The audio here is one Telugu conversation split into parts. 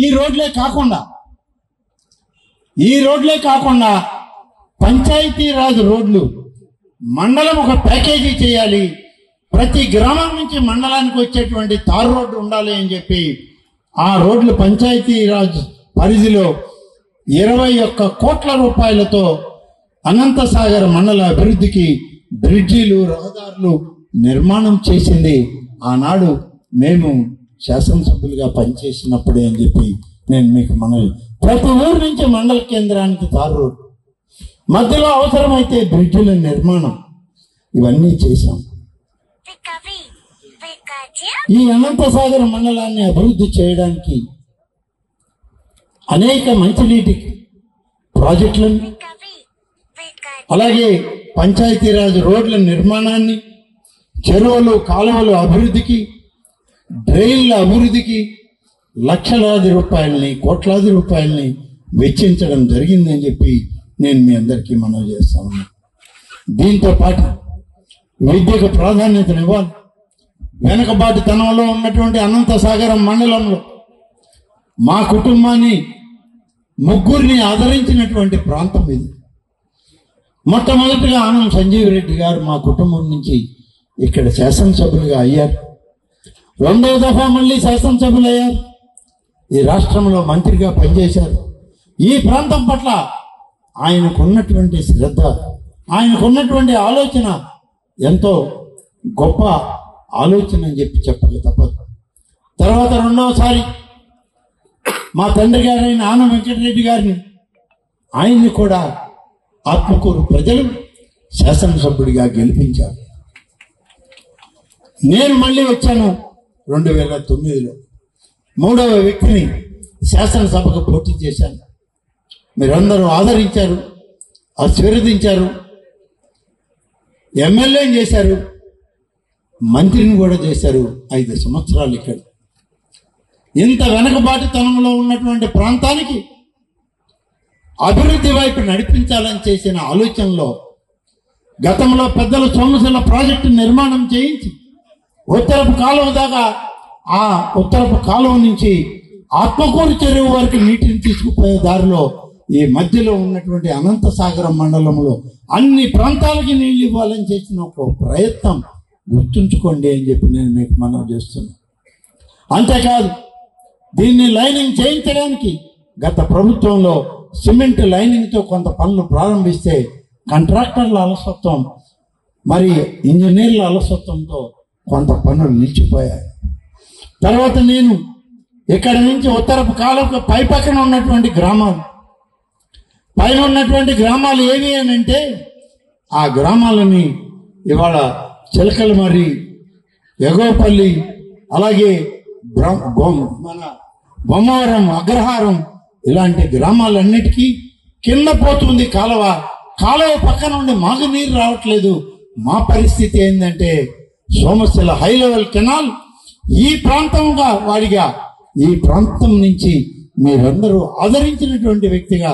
ఈ రోడ్లే కాకుండా పంచాయతీరాజ్ రోడ్లు మండలం ఒక ప్యాకేజీ చేయాలి, ప్రతి గ్రామం నుంచి మండలానికి వచ్చేటువంటి తారు రోడ్డు ఉండాలి అని చెప్పి ఆ రోడ్లు పంచాయతీరాజ్ పరిధిలో 21 కోట్ల రూపాయలతో అనంతసాగర్ మండల అభివృద్ధికి బ్రిడ్జిలు, రహదారులు నిర్మాణం చేసింది ఆనాడు మేము శాసనసభ్యులుగా పనిచేసినప్పుడే అని చెప్పి నేను మీకు మనవి. ప్రతి ఊరు నుంచి మండల కేంద్రానికి తారు రోడ్డు, మధ్యలో అవసరమైతే బ్రిడ్జిల నిర్మాణం, ఇవన్నీ చేశాం. ఈ అనంతసాగర్ మండలాన్ని అభివృద్ధి చేయడానికి అనేక మంచినీటి ప్రాజెక్టులను, అలాగే పంచాయతీరాజ్ రోడ్ల నిర్మాణాన్ని, చెరువులు కాలువల అభివృద్ధికి, డ్రైన్ల అభివృద్ధికి లక్షలాది రూపాయలని, కోట్లాది రూపాయలని వెచ్చించడం జరిగిందని చెప్పి నేను మీ అందరికీ మనవి చేస్తా ఉన్నాను. దీంతో పాటు విద్యకు ప్రాధాన్యతనివ్వాలి. వెనుకబాటుతనంలో ఉన్నటువంటి అనంతసాగరం మండలంలో మా కుటుంబాన్ని ముగ్గురిని ఆదరించినటువంటి ప్రాంతం ఇది. మొట్టమొదటిగా ఆనం సంజీవ్ రెడ్డి గారు మా కుటుంబం నుంచి ఇక్కడ శాసనసభ్యులుగా అయ్యారు. రెండవ దఫా మళ్ళీ శాసనసభ్యులు అయ్యారు. ఈ రాష్ట్రంలో మంత్రిగా పనిచేశారు. ఈ ప్రాంతం పట్ల ఆయనకున్నటువంటి శ్రద్ధ, ఆయనకున్నటువంటి ఆలోచన ఎంతో గొప్ప ఆలోచన అని చెప్పక తప్పదు. తర్వాత రెండవసారి మా తండ్రి గారైన ఆనం వెంకటరెడ్డి గారిని, ఆయన్ని కూడా ఆత్మకూరు ప్రజలు శాసనసభ్యుడిగా గెలిపించారు. నేను మళ్ళీ వచ్చాను 2009లో, మూడవ వ్యక్తిని శాసనసభకు పోటీ చేశాను. మీరందరూ ఆదరించారు, ఆశీర్వదించారు, ఎమ్మెల్యేని చేశారు, మంత్రిని కూడా చేశారు. 5 సంవత్సరాలు ఇక్కడ. ఇంత వెనకబాటుతనంలో ఉన్నటువంటి ప్రాంతానికి అభివృద్ధి వైపు నడిపించాలని చేసిన ఆలోచనలో గతంలో పెద్దల సొమ్మసిల ప్రాజెక్టు నిర్మాణం చేయించి ఉత్తరపు కాలువ దాకా, ఆ ఉత్తరపు కాలువ నుంచి ఆత్మకూరు చెరువు వరకు నీటిని తీసుకుపోయే దారిలో ఈ మధ్యలో ఉన్నటువంటి అనంతసాగరం మండలంలో అన్ని ప్రాంతాలకి నీళ్ళు ఇవ్వాలని చేసిన ఒక ప్రయత్నం గుర్తుంచుకోండి అని చెప్పి నేను మీకు మనవి చేస్తున్నాను. అంతేకాదు, దీన్ని లైనింగ్ చేయించడానికి గత ప్రభుత్వంలో సిమెంట్ లైనింగ్తో కొంత పనులు ప్రారంభిస్తే కాంట్రాక్టర్ల అలసత్వం, మరి ఇంజనీర్ల అలసత్వంతో కొంత పనులు నిలిచిపోయాయి. తర్వాత నేను ఇక్కడ నుంచి ఉత్తరపు కాలువకు పైపక్కన ఉన్నటువంటి గ్రామాలు, పైన ఉన్నటువంటి గ్రామాలు ఏవి అని అంటే ఆ గ్రామాలని ఇవాళ చిలకలమర్రి, ఎగోపల్లి, అలాగే మన బొమ్మవరం, అగ్రహారం, ఇలాంటి గ్రామాలన్నిటికీ కింద పోతుంది కాలువ. కాలువ పక్కన ఉండి మాకు నీరు రావట్లేదు. మా పరిస్థితి ఏంటంటే సోమశిల హై లెవెల్ కెనాల్ ఈ ప్రాంతంగా వాడిగా, ఈ ప్రాంతం నుంచి మీరందరూ ఆదరించినటువంటి వ్యక్తిగా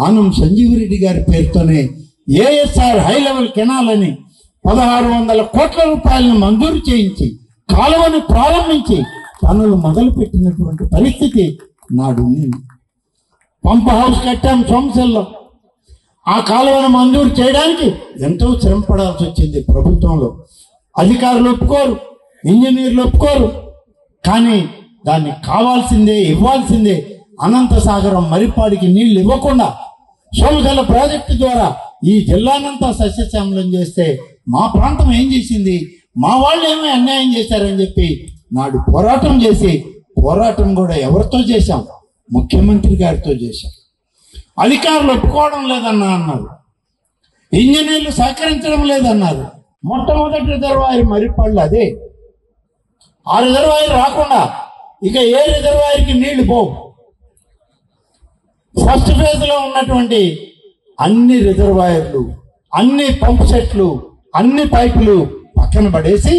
ఆనం సంజీవ్ రెడ్డి గారి పేరుతోనే ఏఎస్ఆర్ హై లెవెల్ కెనాల్ అని 1600 కోట్ల రూపాయలను మంజూరు చేయించి కాలువను ప్రారంభించి పనులు మొదలుపెట్టినటువంటి పరిస్థితి నాడు ఉంది. పంప్ హౌస్ కట్టాం సోమశిలలో. ఆ కాలువను మంజూరు చేయడానికి ఎంతో శ్రమ పడాల్సి వచ్చింది ప్రభుత్వంలో. అధికారులు ఒప్పుకోరు, ఇంజనీర్లు ఒప్పుకోరు. కానీ దాన్ని కావాల్సిందే, ఇవ్వాల్సిందే. అనంతసాగరం మరిపాడికి నీళ్లు ఇవ్వకుండా సోమశిల ప్రాజెక్టు ద్వారా ఈ జిల్లానంతా సస్యశ్యామలం చేస్తే మా ప్రాంతం ఏం చేసింది, మా వాళ్ళు ఏమీ అన్యాయం చేశారని చెప్పి నాడు పోరాటం చేసి, పోరాటం కూడా ఎవరితో చేశాం? ముఖ్యమంత్రి గారితో చేశాం. అధికారులు ఒప్పుకోవడం లేదన్నా అన్నారు, ఇంజనీర్లు సహకరించడం లేదన్నారు. మొట్టమొదటి రిజర్వాయర్ మరిపళ్ళు అదే. ఆ రిజర్వాయర్ రాకుండా ఇక ఏ రిజర్వాయర్కి నీళ్లు పోవు. ఫస్ట్ ఫేజ్లో ఉన్నటువంటి అన్ని రిజర్వాయర్లు, అన్ని పంప్ సెట్లు, అన్ని పైపులు పక్కన పడేసి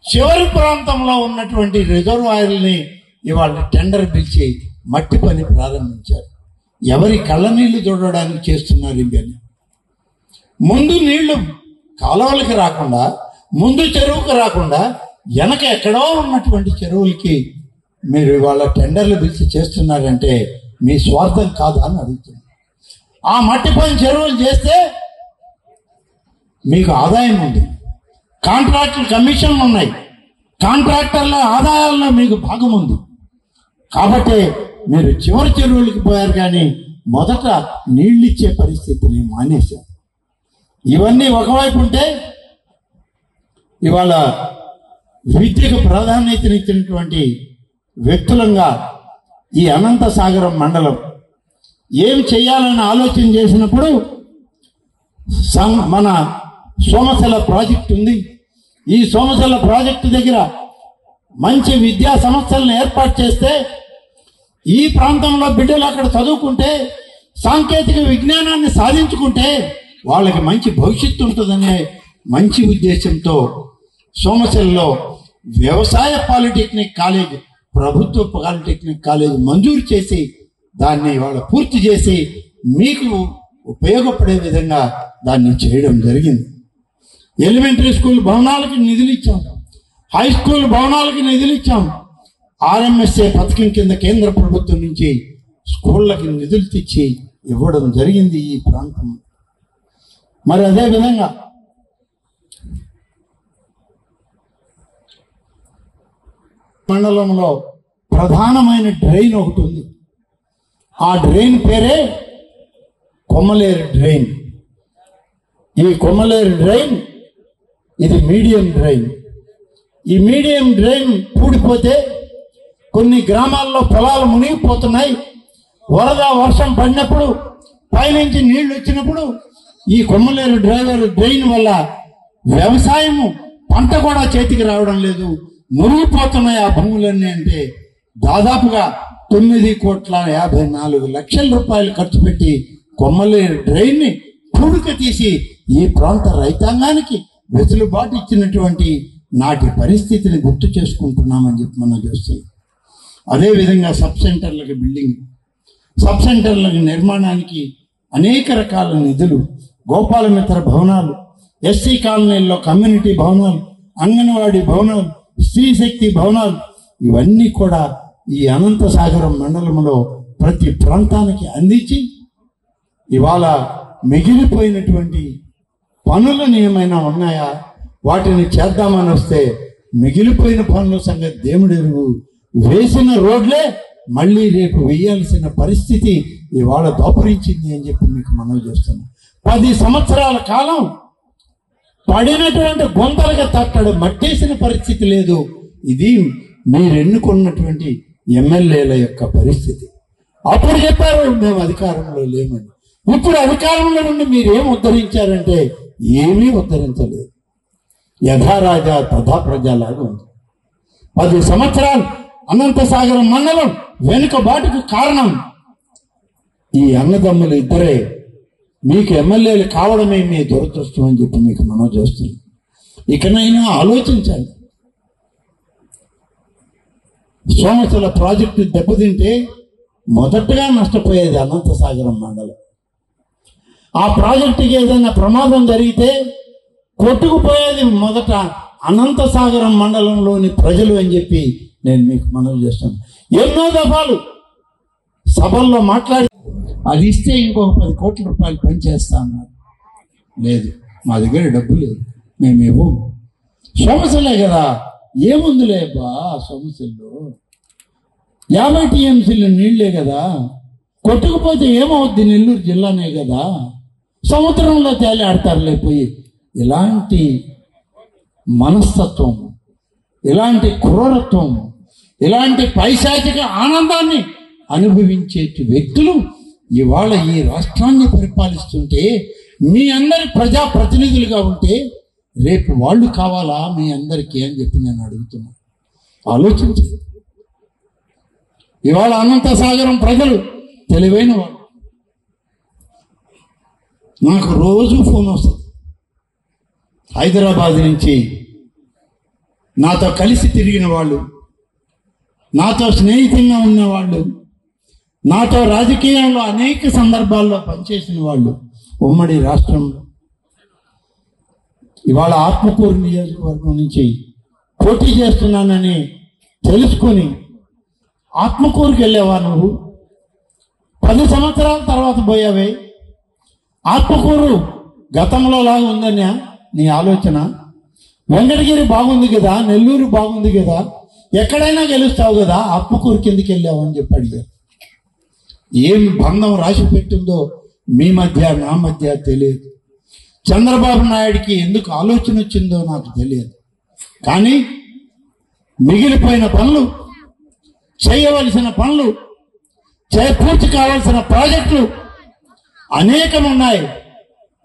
చివరి ప్రాంతంలో ఉన్నటువంటి రిజర్వాయర్లని ఇవాళ టెండర్ పిలిచి మట్టి పని ప్రారంభించారు. ఎవరి కళ్ళ నీళ్లు చూడడానికి చేస్తున్నారు ఇవన్నీ. ముందు నీళ్లు కాలువలకి రాకుండా, ముందు చెరువుకి రాకుండా వెనక ఎక్కడో ఉన్నటువంటి చెరువులకి మీరు ఇవాళ టెండర్లు పిలిచి చేస్తున్నారంటే మీ స్వార్థం కాదా అని అడుగుతున్నారు. ఆ మట్టిపోయిన చెరువులు చేస్తే మీకు ఆదాయం ఉంది, కాంట్రాక్టర్ కమిషన్లు ఉన్నాయి, కాంట్రాక్టర్ల ఆదాయాల్లో మీకు భాగం ఉంది. కాబట్టి మీరు చివరి చెరువులకి పోయారు, కానీ మొదట నీళ్ళిచ్చే పరిస్థితిని మానేశారు. ఇవన్నీ ఒకవైపు ఉంటే, ఇవాళ విద్యకు ప్రాధాన్యతనిచ్చినటువంటి వ్యక్తులంగా ఈ అనంతసాగరం మండలం ఏం చేయాలని ఆలోచన చేసినప్పుడు మన సోమశిల ప్రాజెక్టు ఉంది. ఈ సోమశిల ప్రాజెక్టు దగ్గర మంచి విద్యా సంస్థలను ఏర్పాటు చేస్తే ఈ ప్రాంతంలో బిడ్డలు అక్కడ చదువుకుంటే, సాంకేతిక విజ్ఞానాన్ని సాధించుకుంటే వాళ్ళకి మంచి భవిష్యత్తు ఉంటుందనే మంచి ఉద్దేశంతో సోమశిలలో వ్యవసాయ పాలిటెక్నిక్ కాలేజ్, ప్రభుత్వ పాలిటెక్నిక్ కాలేజ్ మంజూరు చేసి దాన్ని వాళ్ళు పూర్తి చేసి మీకు ఉపయోగపడే విధంగా దాన్ని చేయడం జరిగింది. ఎలిమెంటరీ స్కూల్ భవనాలకి నిధులు ఇచ్చాం, హై స్కూల్ భవనాలకి నిధులు ఇచ్చాం. ఆర్ఎంఎస్ఏ పథకం కింద కేంద్ర ప్రభుత్వం నుంచి స్కూళ్ళకి నిధులు తెచ్చి ఇవ్వడం జరిగింది ఈ ప్రాంతం. మరి అదేవిధంగా మండలంలో ప్రధానమైన డ్రైన్ ఒకటి ఉంది. ఆ డ్రైన్ పేరే కొమ్మలేరు డ్రైన్. ఈ కొమ్మలేరు డ్రైన్ ఇది మీడియం డ్రైన్. ఈ మీడియం డ్రైన్ పూడిపోతే కొన్ని గ్రామాల్లో పొలాలు మునిగిపోతున్నాయి. వరద వర్షం పడినప్పుడు పైనుంచి నీళ్లు వచ్చినప్పుడు ఈ కొమ్మలేరు డ్రైన్ వల్ల వ్యవసాయము పంట కూడా చేతికి రావడం లేదు, మునిగిపోతున్నాయి ఆ భూములన్నీ. అంటే దాదాపుగా 9,54,00,000 రూపాయలు ఖర్చు పెట్టి కొమ్మలేరు డ్రైన్ని పూడిక తీసి ఈ ప్రాంత రైతాంగానికి వెసులుబాటు ఇచ్చినటువంటి నాటి పరిస్థితిని గుర్తు చేసుకుంటున్నామని చెప్పి మనం చూస్తున్నాం. అదేవిధంగా సబ్ సెంటర్లకు బిల్డింగ్, సబ్ సెంటర్లకు నిర్మాణానికి అనేక రకాల నిధులు, గోపాలమిత్ర భవనాలు, ఎస్సీ కాలనీల్లో కమ్యూనిటీ భవనాలు, అంగన్వాడీ భవనాలు, స్త్రీ శక్తి భవనాలు, ఇవన్నీ కూడా ఈ అనంతసాగరం మండలంలో ప్రతి ప్రాంతానికి అందించి ఇవాళ మిగిలిపోయినటువంటి పనులను ఏమైనా ఉన్నాయా వాటిని చేద్దామని వస్తే మిగిలిపోయిన పనుల సంగతి దేవుడి ఎరుగు. వేసిన రోడ్లే మళ్ళీ రేపు వేయాల్సిన పరిస్థితి ఇవాళ దాపురించింది అని చెప్పి మీకు మనవి చేస్తున్నాం. 10 సంవత్సరాల కాలం పడినటువంటి గొంతలుగా తట్టడు మట్టేసిన పరిస్థితి లేదు. ఇది మీరు ఎన్నుకున్నటువంటి ఎమ్మెల్యేల యొక్క పరిస్థితి. అప్పుడు చెప్పారు మేము అధికారంలో లేమని. ఇప్పుడు అధికారంలో నుండి మీరు ఏం ఉద్ధరించారంటే ఏమీ ఉద్ధరించలేదు. యథారాజా తథా ప్రజలాగా ఉంది. 10 సంవత్సరాలు అనంతసాగరం మండలం వెనుకబాటుకు కారణం ఈ అన్నదమ్ములు ఇద్దరే. మీకు ఎమ్మెల్యేలు కావడమే మీ దురదృష్టం అని చెప్పి మీకు మనం చేస్తున్నాం. ఇకనైనా ఆలోచించండి. సోమశిల ప్రాజెక్టు దెబ్బతింటే మొదటగా నష్టపోయేది అనంతసాగరం మండలం. ఆ ప్రాజెక్టుకి ఏదైనా ప్రమాదం జరిగితే కొట్టుకుపోయేది మొదట అనంతసాగరం మండలంలోని ప్రజలు అని చెప్పి నేను మీకు మనవి చేస్తాను. ఎన్నో దఫాలు సభల్లో మాట్లాడి అది ఇస్తే ఇంకొక 10 కోట్ల రూపాయలు పనిచేస్తా అన్నారు. లేదు, మా దగ్గర డబ్బు లేదు, మేము ఇవ్వము. సోమశిలే కదా, ఏముందిలే బా సోమశిల్లో 50 టీఎంసీలు నీళ్లే కదా, కొట్టుకుపోతే ఏమవుద్ది, నెల్లూరు జిల్లానే కదా, సముద్రంలో తేలి ఆడతారులే పోయి. ఇలాంటి మనస్తత్వం, ఇలాంటి క్రూరత్వం, ఇలాంటి పైశాచిక ఆనందాన్ని అనుభవించే వ్యక్తులు ఇవాళ ఈ రాష్ట్రాన్ని పరిపాలిస్తుంటే మీ అందరి ప్రజాప్రతినిధులుగా ఉంటే రేపు వాళ్ళు కావాలా మీ అందరికీ అని చెప్పి నేను అడుగుతున్నాను. ఆలోచించండి. ఇవాళ అనంతసాగరం ప్రజలు తెలివైన వాళ్ళు. నాకు రోజు ఫోన్ వస్తుంది హైదరాబాద్ నుంచి. నాతో కలిసి తిరిగిన వాళ్ళు, నాతో స్నేహితంగా ఉన్నవాళ్ళు, నాతో రాజకీయంలో అనేక సందర్భాల్లో పనిచేసిన వాళ్ళు ఉమ్మడి రాష్ట్రంలో ఇవాళ ఆత్మకూరు నియోజకవర్గం నుంచి పోటీ చేస్తున్నానని తెలుసుకొని ఆత్మకూరుకి వెళ్ళావా నువ్వు? 10 సంవత్సరాల తర్వాత పోయావే. ఆత్మకూరు గతంలో లాగా ఉందన్నా నీ ఆలోచన? వెంకటగిరి బాగుంది కదా, నెల్లూరు బాగుంది కదా, ఎక్కడైనా గెలుస్తావు కదా, ఆత్మకూరు కిందకి వెళ్ళావు అని చెప్పి అడిగారు. ఏం బంధం రాసి పెట్టిందో మీ మధ్య నా మధ్య తెలియదు. చంద్రబాబు నాయుడికి ఎందుకు ఆలోచన వచ్చిందో నాకు తెలియదు. కానీ మిగిలిపోయిన పనులు, చేయవలసిన పనులు, పూర్తి కావాల్సిన ప్రాజెక్టులు అనేకం ఉన్నాయి.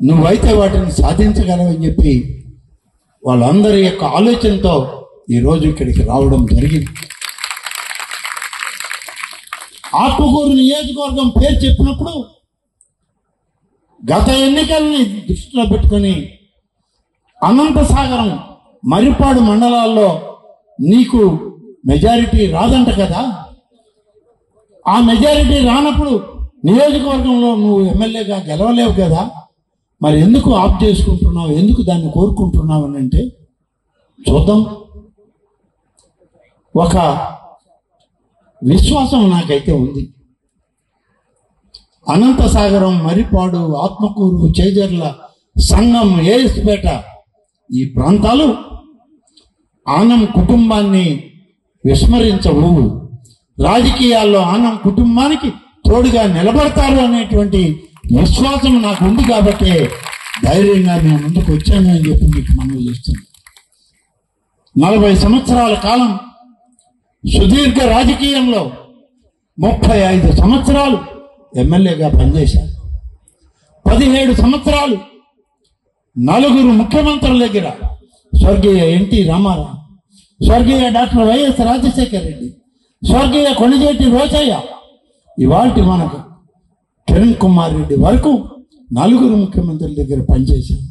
నువ్వైతే వాటిని సాధించగలవని చెప్పి వాళ్ళందరి యొక్క ఆలోచనతో ఈరోజు ఇక్కడికి రావడం జరిగింది. ఆత్మకూరు నియోజకవర్గం పేరు చెప్పినప్పుడు గత ఎన్నికల్ని దృష్టిలో పెట్టుకొని అనంతసాగరం, మర్రిపాడు మండలాల్లో నీకు మెజారిటీ రాదంట కదా. ఆ మెజారిటీ రానప్పుడు నియోజకవర్గంలో నువ్వు ఎమ్మెల్యేగా గెలవలేవు కదా, మరి ఎందుకు ఆప్ చేసుకుంటున్నావు, ఎందుకు దాన్ని కోరుకుంటున్నావు అని అంటే చూద్దాం. ఒక విశ్వాసం నాకైతే ఉంది. అనంతసాగరం, మర్రిపాడు, ఆత్మకూరు, చేజర్ల, సంగం, ఏఎస్పేట ఈ ప్రాంతాలు ఆనం కుటుంబాన్ని విస్మరించవు. రాజకీయాల్లో ఆనం కుటుంబానికి తోడుగా నిలబడతారు అనేటువంటి విశ్వాసం నాకు ఉంది. కాబట్టి ధైర్యంగా నేను ముందుకు వచ్చాను అని చెప్పి మీకు మనవి చేస్తున్నాను. 40 సంవత్సరాల కాలం సుదీర్ఘ రాజకీయంలో 35 సంవత్సరాలు ఎమ్మెల్యేగా పనిచేశాను. 17 సంవత్సరాలు 4 ముఖ్యమంత్రుల దగ్గర, స్వర్గీయ ఎన్టీ రామారావు, స్వర్గీయ డాక్టర్ వైఎస్ రాజశేఖర రెడ్డి, స్వర్గీయ కొణిజేటి రోచయ్య, ఇవాల్టి మనకు కిరణ్ కుమార్ రెడ్డి వరకు 4 ముఖ్యమంత్రుల దగ్గర పనిచేశాను.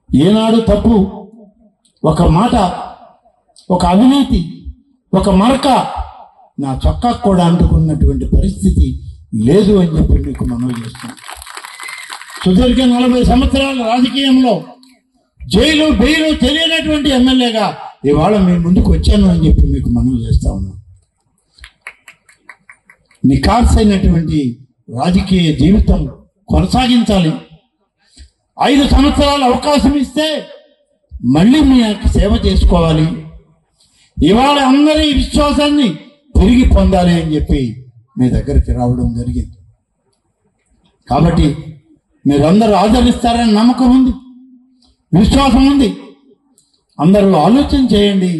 ఏనాడు తప్పు, ఒక మాట, ఒక అవినీతి, ఒక మరక నా చొక్కాకు కూడా అంటుకున్నటువంటి పరిస్థితి లేదు అని చెప్పి మీకు మనవి చేస్తాను. సుదీర్ఘ 40 సంవత్సరాల రాజకీయంలో జైలు బెయిలు తెలియనటువంటి ఎమ్మెల్యేగా ఇవాళ మీ ముందుకు వచ్చాను అని చెప్పి మీకు మనవి చేస్తా ఉన్నాను. నిఖార్సైనటువంటి రాజకీయ జీవితం కొనసాగించాలి. 5 సంవత్సరాల అవకాశం ఇస్తే మళ్ళీ మీ సేవ చేసుకోవాలి. ఇవాళ అందరి విశ్వాసాన్ని తిరిగి పొందాలి అని చెప్పి మీ దగ్గరికి రావడం జరిగింది. కాబట్టి మీరందరూ ఆదరిస్తారని నమ్మకం ఉంది, విశ్వాసం ఉంది. అందరూ ఆలోచన చేయండి.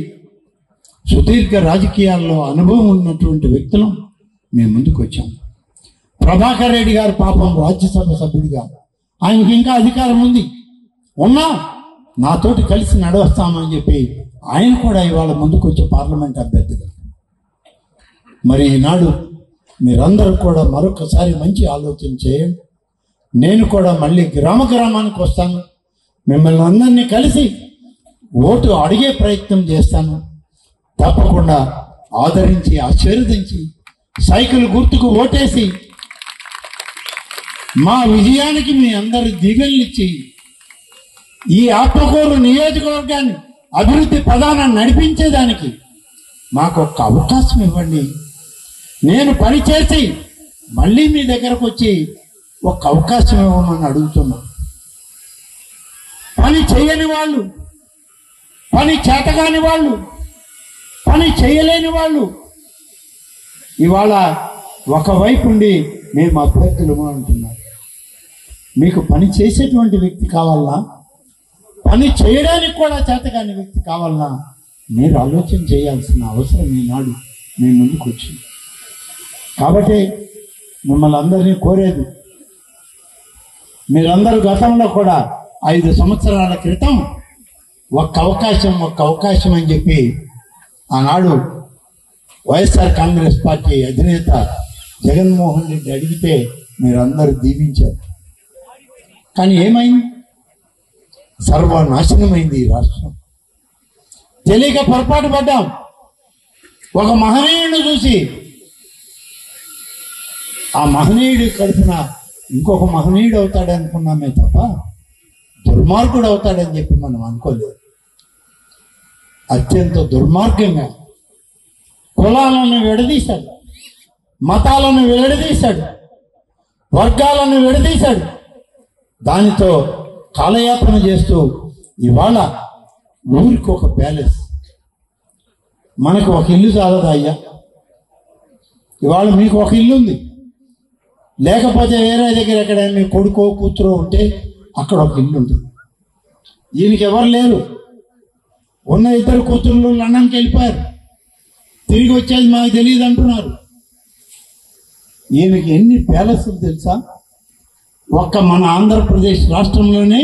సుదీర్ఘ రాజకీయాల్లో అనుభవం ఉన్నటువంటి వ్యక్తులు మీ ముందుకు వచ్చాము. ప్రభాకర్ రెడ్డి గారు పాపం రాజ్యసభ సభ్యుడిగా, ఆయనకి ఇంకా అధికారం ఉంది, ఉన్నా నాతోటి కలిసి నడవస్తామని చెప్పి ఆయన కూడా ఇవాళ ముందుకు వచ్చే పార్లమెంట్ అభ్యర్థిగా. మరి ఈనాడు మీరందరూ కూడా మరొకసారి మంచి ఆలోచన చేయండి. నేను కూడా మళ్ళీ గ్రామానికి వస్తాను, మిమ్మల్ని అందరినీ కలిసి ఓటు అడిగే ప్రయత్నం చేస్తాను. తప్పకుండా ఆదరించి ఆశీర్వదించి సైకిల్ గుర్తుకు ఓటేసి మా విజయానికి మీ అందరి దీవెనలిచ్చి ఈ ఆత్మకూరు నియోజకవర్గాన్ని అభివృద్ధి ప్రధాన నడిపించేదానికి మాకు ఒక్క అవకాశం ఇవ్వండి. నేను పని చేసి మళ్ళీ మీ దగ్గరకు వచ్చి ఒక్క అవకాశం ఇవ్వమని అడుగుతున్నా. పని చేయని వాళ్ళు, పని చేతగాని వాళ్ళు, పని చేయలేని వాళ్ళు ఇవాళ ఒకవైపు ఉండి మేము అభ్యర్థులు అంటున్నారు. మీకు పని చేసేటువంటి వ్యక్తి కావాలన్నా, పని చేయడానికి కూడా చేతగాని వ్యక్తి కావాలన్నా మీరు ఆలోచన చేయాల్సిన అవసరం ఈనాడు మీ ముందుకు వచ్చింది. కాబట్టి మిమ్మల్ని అందరినీ కోరేది, మీరందరూ గతంలో కూడా 5 సంవత్సరాల క్రితం ఒక్క అవకాశం అని చెప్పి ఆనాడు వైఎస్ఆర్ కాంగ్రెస్ పార్టీ అధినేత జగన్మోహన్ రెడ్డి అడిగితే మీరందరూ దీవించారు. కానీ ఏమైంది? సర్వనాశనమైంది ఈ రాష్ట్రం. తెలియక పొరపాటు పడ్డాం. ఒక మహనీయుడిని చూసి ఆ మహనీయుడి కడుపున ఇంకొక మహనీయుడు అవుతాడనుకున్నామే తప్ప దుర్మార్గుడు అవుతాడని చెప్పి మనం అనుకోలేదు. అత్యంత దుర్మార్గంగా కులాలను విడదీశాడు, మతాలను విడదీశాడు, వర్గాలను విడదీశాడు. దానితో కాలయాపన చేస్తూ ఇవాళ ఊరికి ఒక ప్యాలెస్. మనకు ఒక ఇల్లు చాలదా అయ్యా? ఇవాళ మీకు ఒక ఇల్లు ఉంది, లేకపోతే వేరే దగ్గర ఎక్కడైనా మీ కొడుకో కూతురో ఉంటే అక్కడ ఒక ఇల్లు ఉంటుంది. ఈయనకి ఎవరు లేరు. ఉన్న 2 కూతుర్లు లండన్కి వెళ్ళిపోయారు, తిరిగి వచ్చేది మాకు తెలియదు అంటున్నారు. ఈయనకి ఎన్ని ప్యాలెస్లు తెలుసా? ఒక్క మన ఆంధ్రప్రదేశ్ రాష్ట్రంలోనే